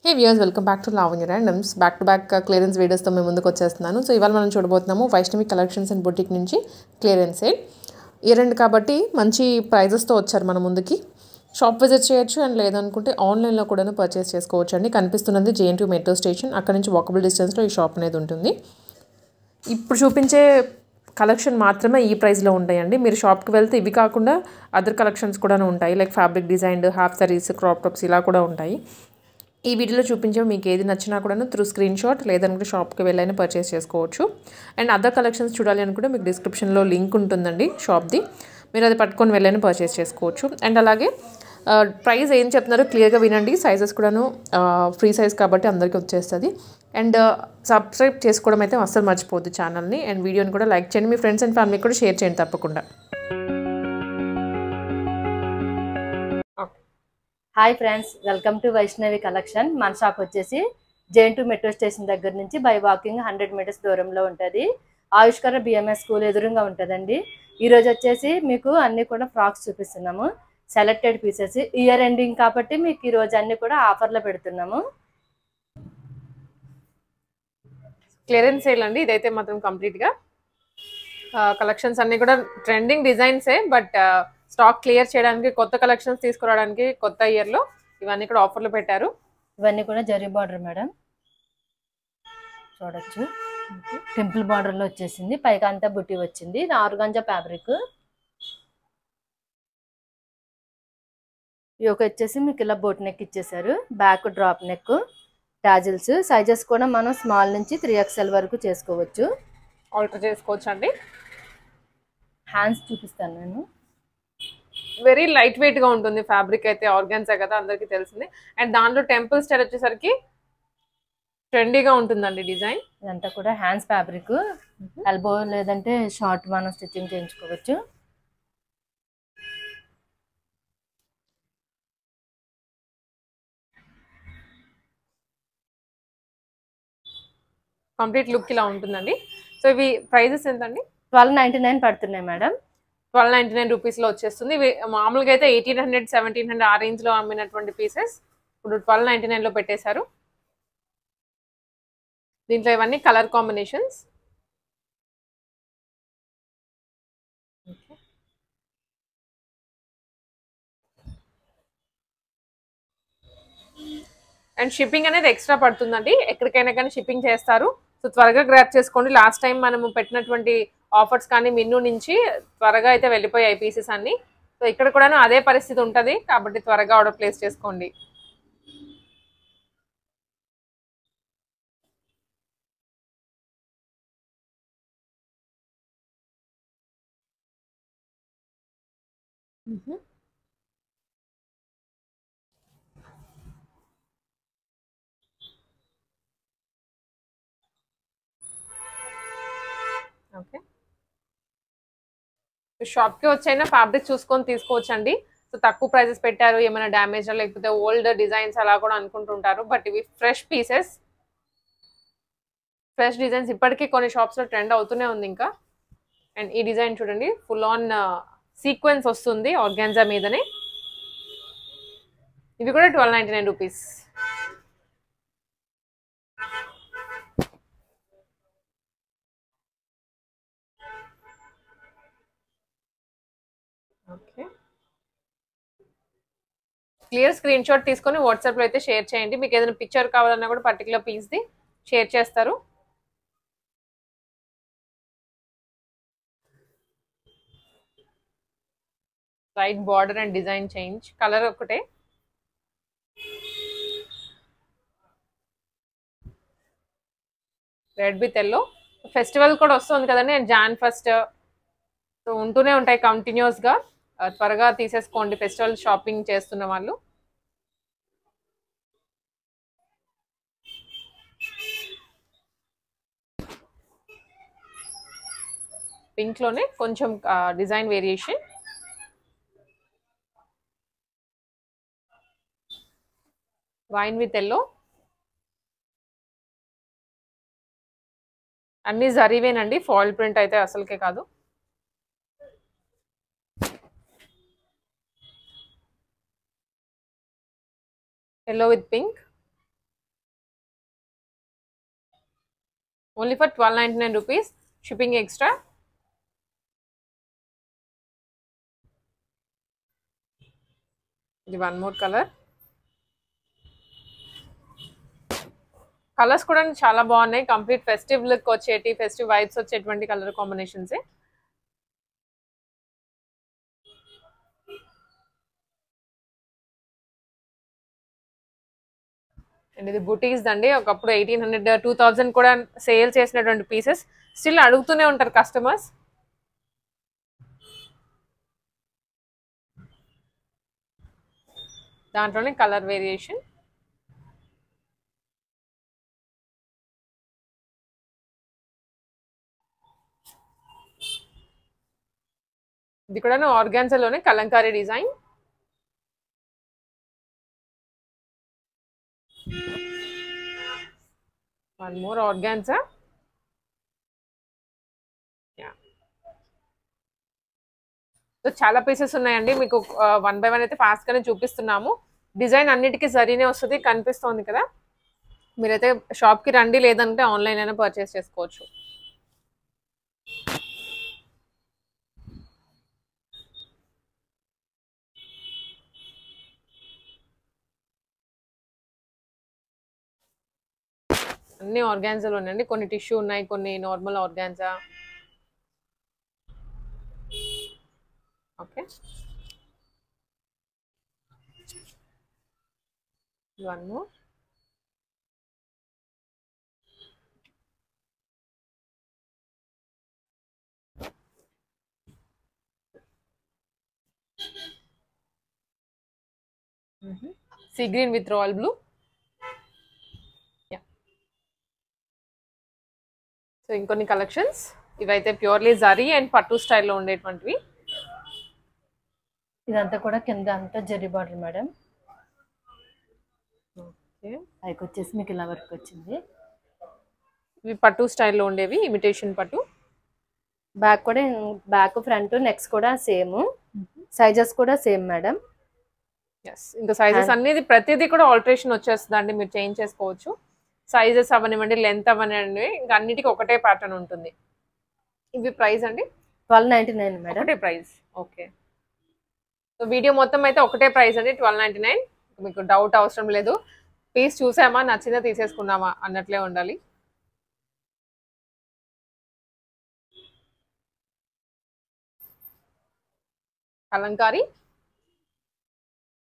Hey viewers, welcome back to Lavanya Randoms. Back to back clearance videos తో మేము ముందుకు వచ్చేస్తున్నాను. సో ఇవాళ మనం చూడబోతున్నాము వైష్ణవి కలెక్షన్స్ అండ్ బుటిక్ నుంచి క్లియరెన్స్ సేల్. ఇయర్ ఎండ్ కాబట్టి మంచి ప్రైజెస్ తో వచ్చారు మన ముందుకి. షాప్ విజిట్ చేయొచ్చు అండ్ లేదనుకుంటే ఆన్లైన్లో కూడాను పర్చేస్ చేసుకోవచ్చు అండి. కనిపిస్తున్నది JN2 మెట్రో స్టేషన్. అక్కడ నుంచి వాకబుల్ డిస్టెన్స్లో ఈ షాప్ అనేది ఉంటుంది. ఇప్పుడు చూపించే కలెక్షన్ మాత్రమే ఈ ప్రైస్లో ఉంటాయండి. మీరు షాప్కి వెళ్తే ఇవి కాకుండా అదర్ కలెక్షన్స్ కూడా ఉంటాయి. Like fabric design, half saris, crop tops ఇలా కూడా ఉంటాయి. ఈ వీడియోలో చూపించే మీకు ఏది నచ్చినా కూడా త్రూ స్క్రీన్ షాట్ లేదనుకుంటే షాప్కి వెళ్ళైనా పర్చేస్ చేసుకోవచ్చు. అండ్ అదర్ కలెక్షన్స్ చూడాలి అనుకుంటే మీకు డిస్క్రిప్షన్లో లింక్ ఉంటుందండి షాప్ది, మీరు అది పట్టుకొని వెళ్ళైనా పర్చేస్ చేసుకోవచ్చు. అండ్ అలాగే ప్రైస్ ఏం చెప్తున్నారో క్లియర్గా వినండి. సైజెస్ కూడాను ఫ్రీ సైజ్ కాబట్టి అందరికీ వచ్చేస్తుంది. అండ్ సబ్స్క్రైబ్ చేసుకోవడం అయితే అస్సలు మర్చిపోద్దు ఛానల్ని. అండ్ వీడియోని కూడా లైక్ చేయండి, మీ ఫ్రెండ్స్ అండ్ ఫ్యామిలీకి కూడా షేర్ చేయండి తప్పకుండా. Hi friends, welcome to Vaishnavi collection. మన షాప్ వచ్చేసి JN2 మెట్రో స్టేషన్ దగ్గర నుంచి బై వాకింగ్ 100 మీటర్స్ దూరంలో ఉంటుంది. ఆయుష్కర BMS స్కూల్ ఎదురుగా ఉంటుందండి. ఈరోజు వచ్చేసి మీకు అన్ని కూడా ఫ్రాక్స్ చూపిస్తున్నాము, సెలెక్టెడ్ పీసెస్. ఇయర్ ఎండింగ్ కాబట్టి మీకు ఈరోజు అన్ని కూడా ఆఫర్లో పెడుతున్నాము. క్లియరెన్స్ సేల్ అండి ఇదైతే మాత్రం కంప్లీట్గా. కలెక్షన్స్ అన్నీ కూడా ట్రెండింగ్ డిజైన్సే, బట్ స్టాక్ క్లియర్ చేయడానికి, కొత్త కలెక్షన్స్ తీసుకురావడానికి కొత్త ఇయర్లో ఇవన్నీ కూడా ఆఫర్లు పెట్టారు. ఇవన్నీ కూడా జరీ బార్డర్ మేడం, చూడొచ్చు. టెంపుల్ బార్డర్లో వచ్చేసింది, పైగా అంతా బుట్టి వచ్చింది. ఇది ఆర్గాంజా ఫ్యాబ్రిక్. ఈ ఒక వచ్చేసి మీకు ఇలా బోట్ నెక్ ఇచ్చేసారు, back drop neck, tassels. Sizes కూడా మనం స్మాల్ నుంచి 3XL వరకు చేసుకోవచ్చు, ఆల్టర్ చేసుకోవచ్చు అండి. హ్యాండ్స్ చూపిస్తాను నేను. వెరీ లైట్ వెయిట్గా ఉంటుంది ఫ్యాబ్రిక్ అయితే, ఆర్గాన్జా కదా అందరికీ తెలిసింది. అండ్ దాంట్లో టెంపుల్ స్టైల్ వచ్చేసరికి ట్రెండీగా ఉంటుందండి డిజైన్. ఇదంతా కూడా హ్యాండ్స్ ఫ్యాబ్రిక్. ఎల్బో లేదంటే షార్ట్ మనం స్టిచ్చింగ్ చేయించుకోవచ్చు. కంప్లీట్ లుక్ ఇలా ఉంటుందండి. సో ఇవి ప్రైజెస్ ఎంతండి? 1299 పడుతున్నాయి మేడం. 1299 రూపీస్లో వచ్చేస్తుంది. ఇవి మామూలుగా అయితే 1800, 1700 ఆ రేంజ్లో అమ్మినటువంటి పీసెస్ ఇప్పుడు 1299లో పెట్టేశారు. దీంట్లో ఇవన్నీ కలర్ కాంబినేషన్స్. అండ్ షిప్పింగ్ అనేది ఎక్స్ట్రా పడుతుందండి, ఎక్కడికైనా కానీ షిప్పింగ్ చేస్తారు. సో త్వరగా గ్రాప్ చేసుకోండి. లాస్ట్ టైం మనము పెట్టినటువంటి ఆఫర్స్ కానీ మిన్ను నుంచి త్వరగా అయితే వెళ్ళిపోయాయి పీసెస్ అన్ని. సో ఇక్కడ కూడా అదే పరిస్థితి ఉంటుంది కాబట్టి త్వరగా ఆర్డర్ ప్లేస్ చేసుకోండి. ఓకే, షాప్కి వచ్చైనా ఫ్యాబ్రిక్ చూసుకొని తీసుకోవచ్చండి. సో తక్కువ ప్రైజెస్ పెట్టారు, ఏమైనా డ్యామేజ్ లేకపోతే ఓల్డ్ డిజైన్స్ అలా కూడా అనుకుంటుంటారు. బట్ ఇవి ఫ్రెష్ పీసెస్, ఫ్రెష్ డిజైన్స్ ఇప్పటికీ కొన్ని షాప్స్లో ట్రెండ్ అవుతూనే ఉంది ఇంకా. అండ్ ఈ డిజైన్ చూడండి, ఫుల్ ఆన్ సీక్వెన్స్ వస్తుంది ఆర్గాన్జా మీదనే. ఇవి కూడా 1299 rupees. Okay, clear screen shot తీసుకొని వాట్సాప్లో అయితే షేర్ చేయండి. మీకు ఏదైనా పిక్చర్ కావాలన్నా కూడా పర్టికులర్ పీస్ది షేర్ చేస్తారు. Right border and design change, colour ఒకటే. Red with yellow. ఫెస్టివల్ కూడా వస్తుంది కదండి, అండ్ Jan 1st. సో ఉంటూనే ఉంటాయి కంటిన్యూస్గా. త్వరగా తీసేసుకోండి ఫెస్టివల్ షాపింగ్ చేస్తున్న వాళ్ళు. పింక్లోనే కొంచెం design variation. Wine with yellow. అన్ని జరీవేనండి, ఫాయిల్ ప్రింట్ అయితే అసలుకే కాదు. yellow with pink. Only for 1299 rupees, shipping extra. ఇది వన్ మోర్ కలర్. కలర్స్ కూడా చాలా బాగున్నాయి, కంప్లీట్ ఫెస్టివ్ లుక్ వచ్చేటి, ఫెస్టివ్ వైబ్స్ వచ్చేటువంటి కలర్ కాంబినేషన్స్. అండ్ ఇది బుటీస్ దండి, ఒకప్పుడు 1800 2000 కూడా సేల్ చేసినటువంటి పీసెస్ స్టిల్ అడుగుతూనే ఉంటారు కస్టమర్స్. దాంట్లోనే కలర్ వేరియేషన్. ఇది కూడా ఆర్గాన్జాలోనే Kalamkari design. One more organza. So చాలా పీసెస్ ఉన్నాయండి, మీకు వన్ బై వన్ అయితే ఫాస్ట్ గానే చూపిస్తున్నాము. డిజైన్ అన్నిటికీ సరీనే వస్తుంది, కనిపిస్తోంది కదా. మీరైతే షాప్ కి రండి, లేదంటే ఆన్లైన్ అయినా పర్చేస్ చేసుకోవచ్చు. అన్ని ఆర్గాన్జాలు ఉన్నాయండి, కొన్ని టిష్యూ ఉన్నాయి, కొన్ని normal organza. Okay, one more. Sea green with royal blue. So ఇంకొన్ని కలెక్షన్స్, ఇవైతే ప్యూర్లీ జరీ అండ్ పట్టు స్టైల్లో ఉండేటువంటివి. ఇదంతా కూడా కింద అంతా జరీ బార్డర్ మేడం. ఓకే, పైకి వచ్చేసి మీకు ఇలా వర్క్ వచ్చింది. ఇవి పట్టు స్టైల్లో ఉండేవి, ఇమిటేషన్ పట్టు. బ్యాక్ కూడా, బ్యాక్ ఫ్రంట్ నెక్స్ కూడా సేమ్, సైజెస్ కూడా సేమ్ మేడం. ఎస్, ఇంకా సైజెస్ అనేది ప్రతిదీ కూడా ఆల్టరేషన్ వచ్చేస్తుందండి, మీరు చేంజ్ చేసుకోవచ్చు. సైజెస్ అవనివ్వండి, లెంత్ అవనివ్వండి, ఇంకా అన్నిటికీ ఒకటే ప్యాటర్న్ ఉంటుంది. ఇవి ప్రైస్ అండి 1299 మేడం. ఒకటే ప్రైస్. ఓకే, సో వీడియో మొత్తం అయితే ఒకటే ప్రైస్ అండి, 1299. మీకు డౌట్ అవసరం లేదు, పీస్ చూసామా నచ్చిందా తీసేసుకున్నామా అన్నట్లే ఉండాలి. కలంకారీ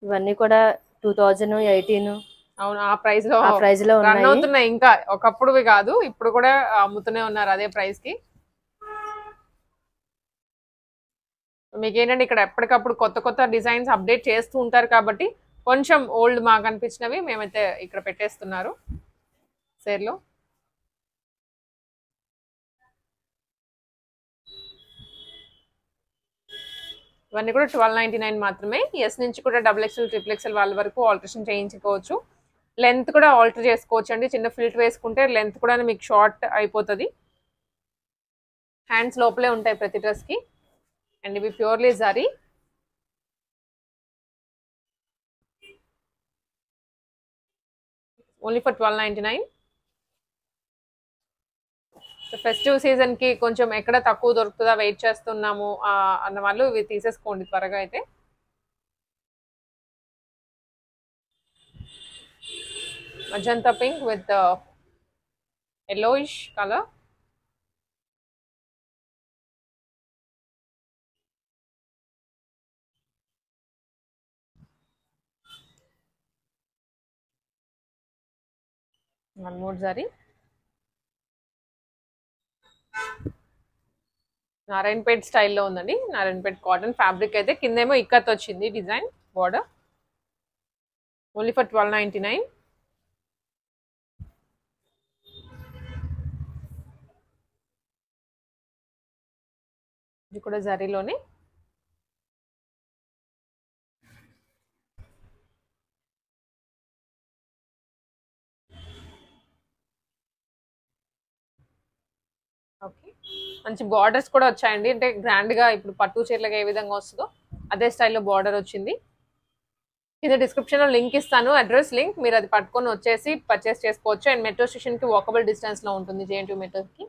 ఇవన్నీ కూడా 2018. అవును, ఆ ప్రైస్ లో రన్ అవుతున్నాయి. ఇంకా ఒకప్పుడువి కాదు, ఇప్పుడు కూడా అమ్ముతూనే ఉన్నారు అదే ప్రైస్ కి. మీకు ఏంటంటే ఇక్కడ ఎప్పటికప్పుడు కొత్త కొత్త డిజైన్స్ అప్డేట్ చేస్తూ ఉంటారు కాబట్టి కొంచెం ఓల్డ్ మాకు అనిపించినవి మేమైతే ఇక్కడ పెట్టేస్తున్నారు సేల్లో. ఇవన్నీ కూడా 1299 మాత్రమే. ఎస్ నుంచి కూడా XXL, XXL వాళ్ళ వరకు ఆల్టరేషన్ చేయించుకోవచ్చు. లెంత్ కూడా ఆల్టర్ చేసుకోవచ్చు అండి, చిన్న ఫిల్ట్ వేసుకుంటే లెంత్ కూడా మీకు షార్ట్ అయిపోతుంది. హ్యాండ్స్ లోపలే ఉంటాయి ప్రతి డ్రెస్కి. అండ్ ఇవి purely zari. Only for 1299. Festive season కి కొంచెం ఎక్కడ తక్కువ దొరుకుతుందా వెయిట్ చేస్తున్నాము అన్న వాళ్ళు ఇవి తీసేసుకోండి త్వరగా. అయితే magenta pink with yellowish colour. One more zari. Narayanpet స్టైల్లో ఉందండి, నారాయణపేట్ కాటన్ ఫ్యాబ్రిక్. అయితే కిందేమో ఇక్కత్ వచ్చింది డిజైన్ బార్డర్. Only for 1299. ఇది కూడా జరీలోనే. ఓకే, మంచి బార్డర్స్ కూడా వచ్చాయండి, అంటే గ్రాండ్గా ఇప్పుడు పట్టు చీరలకు ఏ విధంగా వస్తుందో అదే స్టైల్లో బార్డర్ వచ్చింది. కింద డిస్క్రిప్షన్లో లింక్ ఇస్తాను, అడ్రస్ లింక్. మీరు అది పట్టుకొని వచ్చేసి పర్చేస్ చేసుకోవచ్చు. అండ్ మెట్రో స్టేషన్కి వాకబుల్ డిస్టెన్స్లో ఉంటుంది JNT మెట్రోకి.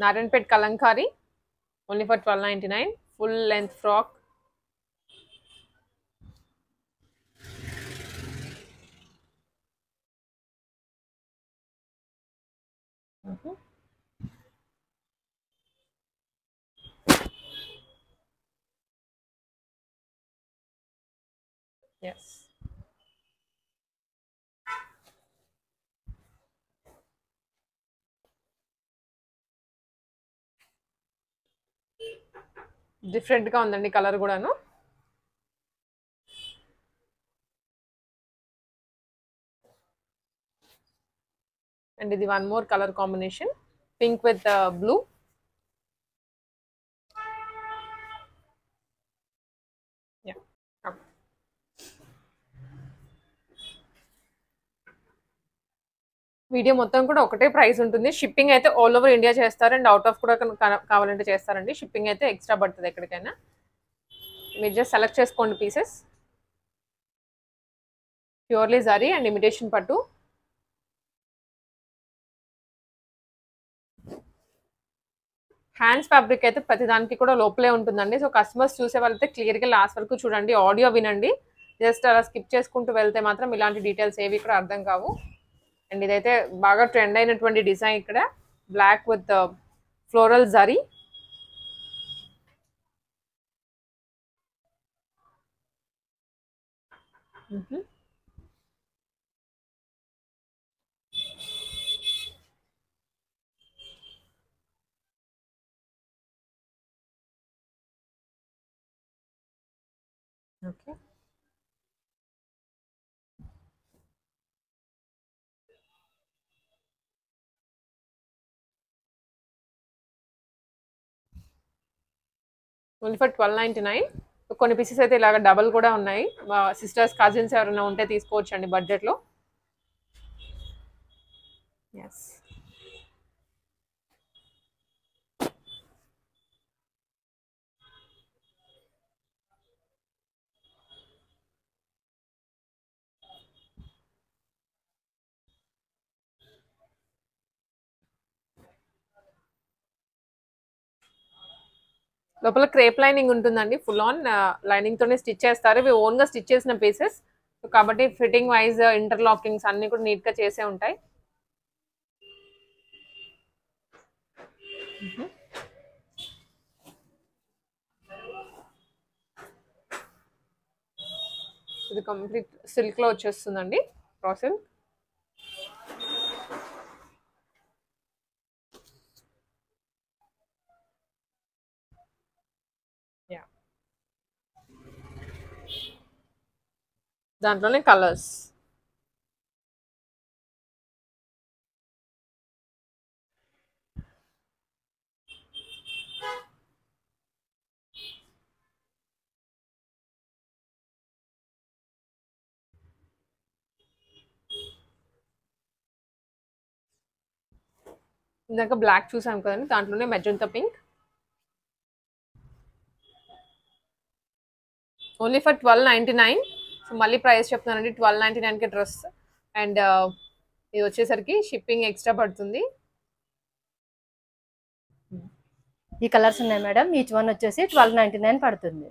Narayanpet Kalamkari only for 1299. Full length frock. Yes. Different గా ఉందండి కలర్ కూడాను. అండ్ ఇది one more colour combination, pink with blue. Video మొత్తం కూడా ఒకటే ప్రైస్ ఉంటుంది. షిప్పింగ్ అయితే ఆల్ ఓవర్ ఇండియా చేస్తారు అండ్ అవుట్ ఆఫ్ కూడా కావాలంటే చేస్తారండి. షిప్పింగ్ అయితే ఎక్స్ట్రా పడుతుంది ఎక్కడికైనా. మీరు జస్ట్ సెలెక్ట్ చేసుకోండి pieces. Purely zari and imitation పట్టు. హ్యాండ్స్ ఫ్యాబ్రిక్ అయితే ప్రతిదానికి కూడా లోపలే ఉంటుందండి. సో కస్టమర్స్ చూసే వాళ్ళైతే క్లియర్గా లాస్ట్ వరకు చూడండి, ఆడియో వినండి. జస్ట్ అలా స్కిప్ చేసుకుంటూ వెళ్తే మాత్రం ఇలాంటి డీటెయిల్స్ ఏవి కూడా అర్థం కావు. అండ్ ఇదైతే బాగా ట్రెండ్ అయినటువంటి డిజైన్. ఇక్కడ black with floral zari. Okay, only for 1299. కొన్ని పీసెస్ అయితే ఇలాగ డబల్ కూడా ఉన్నాయి. సిస్టర్స్ కజిన్స్ ఎవరైనా ఉంటే తీసుకోవచ్చు అండి బడ్జెట్లో. ఎస్, లోపల క్రేప్ లైనింగ్ ఉంటుందండి. ఫుల్ ఆన్ లైనింగ్ తోనే స్టిచ్ చేస్తారు. ఇవి ఓన్ గా స్టిచ్ చేసిన పీసెస్ కాబట్టి ఫిట్టింగ్ వైజ్ ఇంటర్లాకింగ్స్ అన్ని కూడా నీట్ గా చేసే ఉంటాయి. ఇది కంప్లీట్ సిల్క్ లో వచ్చేస్తుందండి ప్రాసెస్. దాంట్లోనే కలర్స్. ఇందాక బ్లాక్ చూసాం కదండి, దాంట్లోనే magenta pink. Only for 1299. So మళ్ళీ ప్రైస్ చెప్తున్నానండి, 1299కి డ్రెస్. అండ్ ఇది వచ్చేసరికి షిప్పింగ్ ఎక్స్ట్రా పడుతుంది. ఈ కలర్స్ ఉన్నాయి మేడం, ఈచ్ వన్ వచ్చేసి 1299 పడుతుంది.